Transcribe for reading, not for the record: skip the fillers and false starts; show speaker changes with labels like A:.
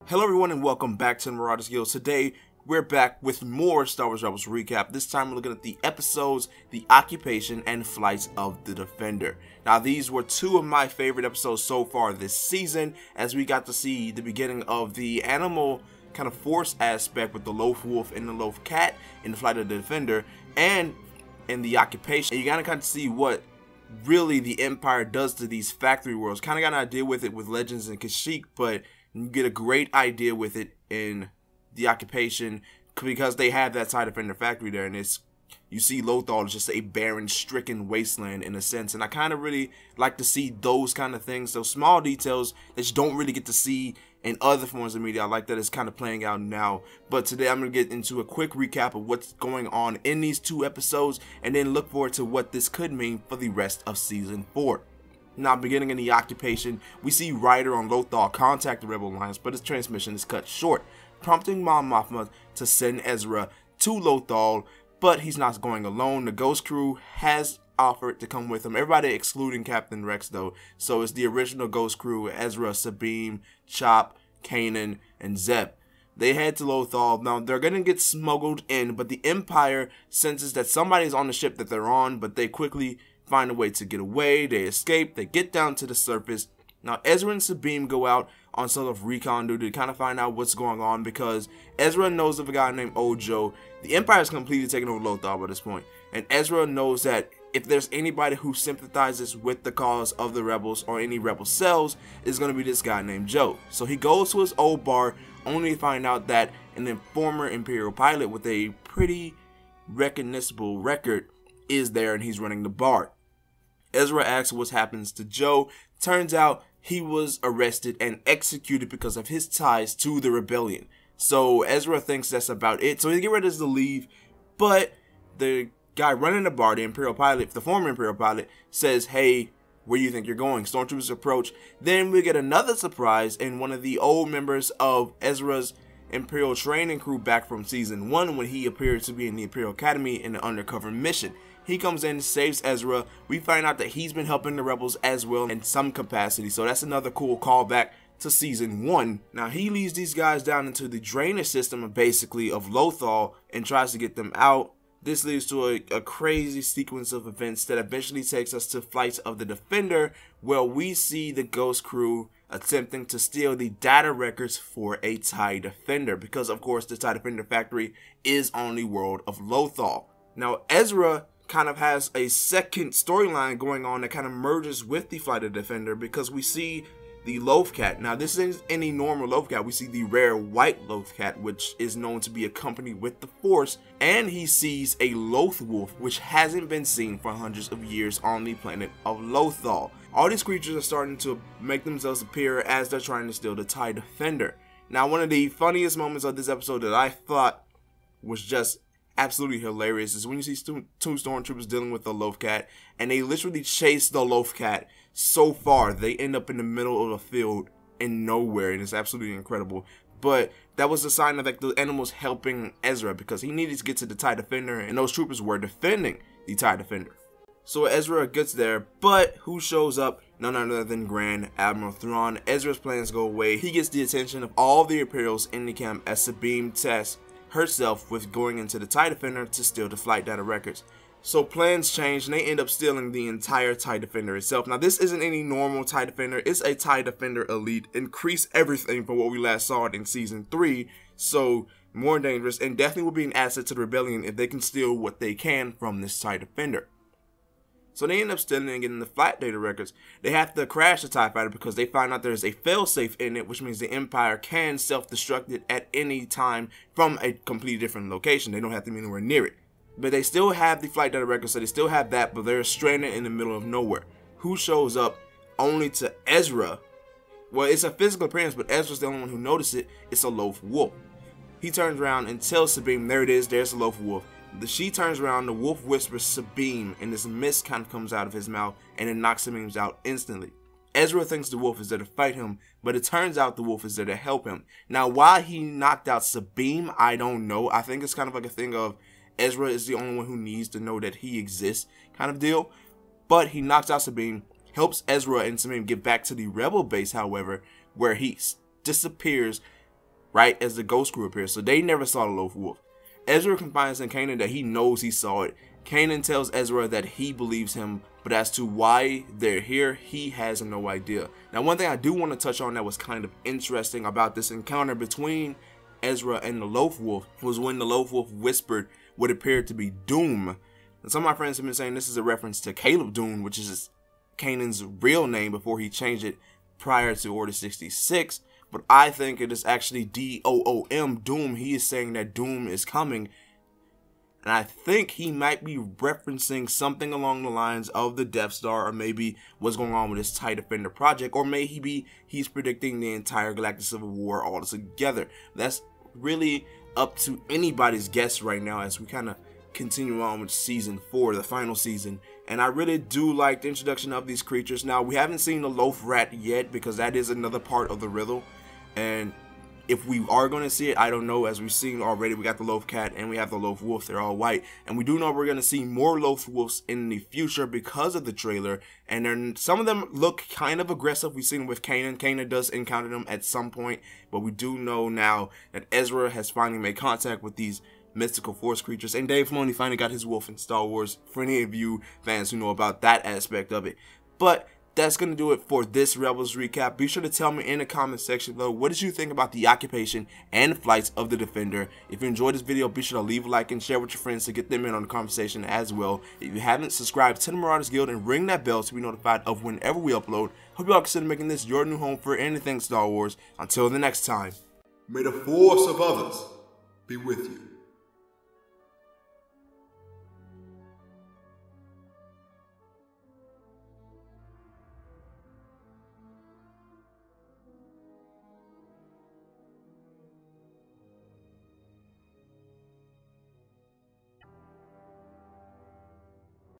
A: Hello everyone and welcome back to the Marauders Guild. Today we're back with more Star Wars Rebels recap. This time we're looking at the episodes, the occupation, and flights of the Defender. Now these were two of my favorite episodes so far this season, as we got to see the beginning of the animal kind of force aspect with the Loaf Wolf and the Loaf Cat in the flight of the Defender, and in the occupation. And you gotta kind of see what really the Empire does to these factory worlds. Kind of got an idea with it with Legends and Kashyyyk, but you get a great idea with it in the occupation because they have that TIE Defender factory there, and it's, you see Lothal is just a barren, stricken wasteland in a sense, and I kind of really like to see those kind of things, those small details that you don't really get to see in other forms of media. I like that it's kind of playing out now. But today I'm going to get into a quick recap of what's going on in these two episodes, and then look forward to what this could mean for the rest of Season 4. Now, beginning in the occupation, we see Ryder on Lothal contact the Rebel Alliance, but his transmission is cut short, prompting Mon Mothma to send Ezra to Lothal, but he's not going alone. The Ghost Crew has offered to come with him, everybody excluding Captain Rex though, so it's the original Ghost Crew: Ezra, Sabine, Chop, Kanan, and Zeb. They head to Lothal. Now, they're going to get smuggled in, but the Empire senses that somebody's on the ship that they're on, but they quickly find a way to get away. They escape. They get down to the surface. Now, Ezra and Sabine go out on sort of recon duty to kind of find out what's going on, because Ezra knows of a guy named Ojo. The Empire is completely taken over Lothal by this point, and Ezra knows that if there's anybody who sympathizes with the cause of the rebels or any rebel cells, it's going to be this guy named Joe. So he goes to his old bar, only to find out that an former Imperial pilot with a pretty recognizable record is there, and he's running the bar. Ezra asks what happens to Joe. Turns out he was arrested and executed because of his ties to the rebellion. So Ezra thinks that's about it, so he gets ready to leave, but the guy running the bar, the Imperial pilot, the former Imperial pilot, says, "Hey, where do you think you're going?" Stormtroopers approach. Then we get another surprise in one of the old members of Ezra's Imperial training crew back from Season 1, when he appeared to be in the Imperial Academy in an undercover mission. He comes in, saves Ezra. We find out that he's been helping the rebels as well in some capacity, so that's another cool callback to Season 1. Now, he leads these guys down into the drainage system basically of Lothal and tries to get them out. This leads to a crazy sequence of events that eventually takes us to flights of the Defender, where we see the Ghost Crew attempting to steal the data records for a TIE Defender, because of course the TIE Defender factory is on the world of Lothal. Now, Ezra kind of has a second storyline going on that kind of merges with the flight of the Defender, because we see the Loaf Cat. Now, this isn't any normal Loaf Cat. We see the rare white Loaf Cat, which is known to be accompanied with the Force, and he sees a Loaf Wolf, which hasn't been seen for hundreds of years on the planet of Lothal. All these creatures are starting to make themselves appear as they're trying to steal the TIE Defender. Now, one of the funniest moments of this episode that I thought was just absolutely hilarious is when you see two stormtroopers dealing with the Loaf Cat, and they literally chase the Loaf Cat so far they end up in the middle of the field in nowhere, and it's absolutely incredible. But that was a sign of like the animals helping Ezra, because he needed to get to the TIE Defender, and those troopers were defending the TIE Defender. So Ezra gets there, but who shows up? None other than Grand Admiral Thrawn. Ezra's plans go away. He gets the attention of all the Imperials in the camp as Sabine tests herself with going into the TIE Defender to steal the flight data records. So plans change, and they end up stealing the entire TIE Defender itself. Now, this isn't any normal TIE Defender. It's a TIE Defender Elite. Increase everything from what we last saw in Season 3. So more dangerous, and definitely will be an asset to the Rebellion if they can steal what they can from this TIE Defender. So they end up stealing and getting the flight data records. They have to crash the TIE Fighter because they find out there's a failsafe in it, which means the Empire can self-destruct it at any time from a completely different location. They don't have to be anywhere near it. But they still have the flight data records, so they still have that, but they're stranded in the middle of nowhere. Who shows up only to Ezra? Well, it's a physical appearance, but Ezra's the only one who noticed it. It's a Loaf Wolf. He turns around and tells Sabine, there it is, there's a Loaf Wolf. She turns around, the wolf whispers Sabine, and this mist kind of comes out of his mouth, and it knocks Sabine out instantly. Ezra thinks the wolf is there to fight him, but it turns out the wolf is there to help him. Now, why he knocked out Sabine, I don't know. I think it's kind of like a thing of Ezra is the only one who needs to know that he exists kind of deal. But he knocks out Sabine, helps Ezra and Sabine get back to the rebel base, however, where he disappears right, as the ghost crew appears. So they never saw the Loaf Wolf. Ezra confides in Kanan that he knows he saw it. Kanan tells Ezra that he believes him, but as to why they're here, he has no idea. Now, one thing I do want to touch on that was kind of interesting about this encounter between Ezra and the Loaf Wolf was when the Loaf Wolf whispered what appeared to be Doom. And some of my friends have been saying this is a reference to Caleb Doom, which is Kanan's real name before he changed it prior to Order 66. But I think it is actually D-O-O-M, Doom. He is saying that Doom is coming. And I think he might be referencing something along the lines of the Death Star, or maybe what's going on with his TIE Defender project, or maybe he's predicting the entire Galactic Civil War all together. That's really up to anybody's guess right now as we kind of continue on with season 4, the final season. And I really do like the introduction of these creatures. Now, we haven't seen the Loaf Rat yet because that is another part of the riddle. And if we are going to see it, I don't know. As we've seen already, we got the Loaf Cat and we have the Loaf Wolf. They're all white. And we do know we're going to see more Loaf Wolves in the future because of the trailer. And then some of them look kind of aggressive. We've seen them with Kanan. Kanan does encounter them at some point. But we do know now that Ezra has finally made contact with these mystical force creatures. And Dave Filoni finally got his wolf in Star Wars, for any of you fans who know about that aspect of it. But that's going to do it for this Rebels recap. Be sure to tell me in the comment section below, what did you think about the occupation and flights of the Defender? If you enjoyed this video, be sure to leave a like and share with your friends to get them in on the conversation as well. If you haven't, subscribe to the Marauders Guild and ring that bell to be notified of whenever we upload. Hope you all consider making this your new home for anything Star Wars. Until the next time, may the force of others be with you.